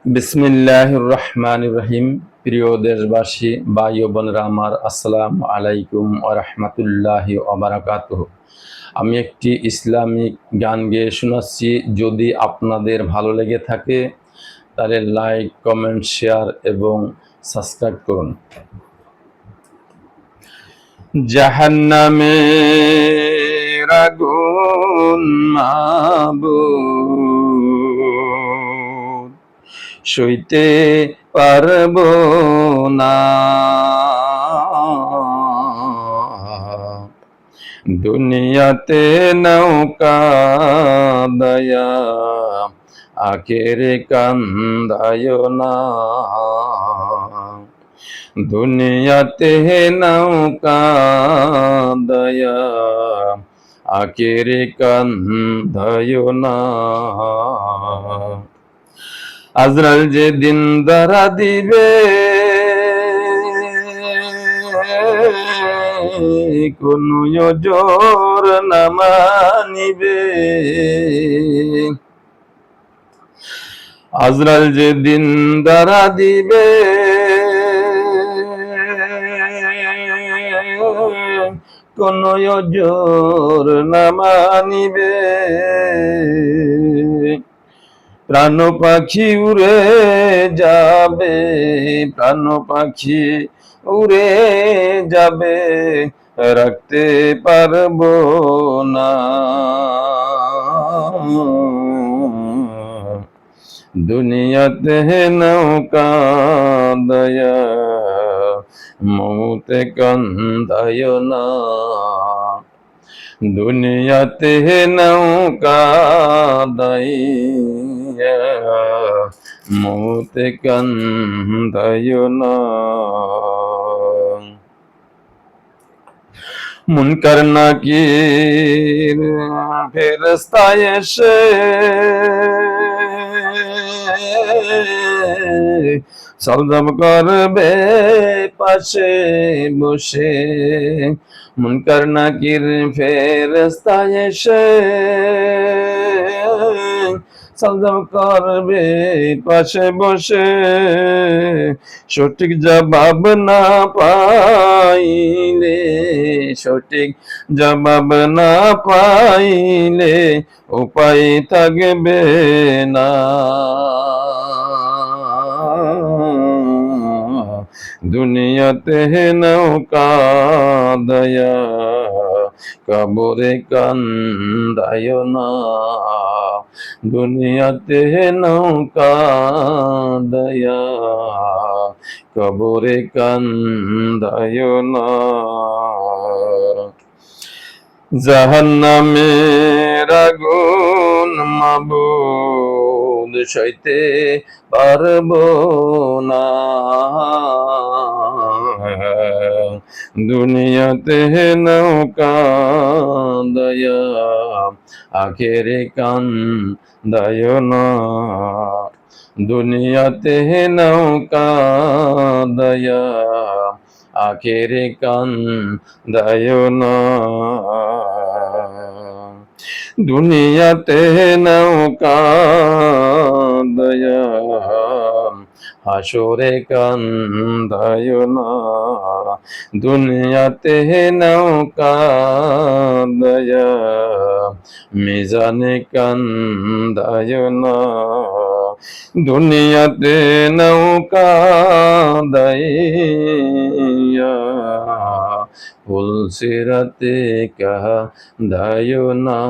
বিসমিল্লাহির রহমানির রহিম। প্রিয় দেশবাসী, ভাই ও বোনেরা আমার, আসসালামু আলাইকুম ওয়া রাহমাতুল্লাহি ওয়া বারাকাতুহু। আমি একটি ইসলামিক গান গেয়ে শোনাচ্ছি। যদি আপনাদের ভালো লেগে থাকে তাহলে লাইক, কমেন্ট, শেয়ার এবং সাবস্ক্রাইব করুন। জাহান্নামের আগুন মাবুদ, সইতে পারব না। দুনিয়াতে নৌকা দয়া, আখেরে কান্দায় না। দুনিয়াতে নৌকা দয়া, আখেরে কান্দায় না। আজরাল যেদিন ধরা দিবে, কোন জোর না মানিবে। আজরাল যেদিন ধরা দিবে, কোন জোর না মানিবে। প্রাণ পাখি উড়ে যাবে, প্রাণ পাখি উড়ে যাবে, রাখতে পারবো না। দুনিয়াতে নৌকা দয়া, মৌতে কান্দায় না। দুনিয়াতে নৌকা দয়া, মৌতে কান্দায় না। মুনকার নাকির ফেরেশতা এসে সলজম করবে পাশে বসে। মুনকার নাকির ফেরেশতা এসে সলজম করবে পাশে বসে। সঠিক জবাব না পাইলে, সঠিক জবাব না পাইলে উপায় থাকবে না। দুনিয়াতে নৌকা দয়া, কবরে কান্দায় না। দুনিয়াতে নৌকা দয়া, কবরে কান্দায় না। জাহান্নামের আগুন মাবুদ, সইতে পারব না। দুনিয়াতে নৌকা দয়া, আখেরে কান্দায় না। দুনিয়াতে নৌকা দয়া, আখেরে কান্দায় না। দুনিয়াতে নৌকা দয়া, হাসরে কান্দায় না। দুনিয়াতে নৌকা দয়া, মিজানে কান্দায় না। দুনিয়াতে নৌকা দয়া, পুলসিরাতে কান্দায় না।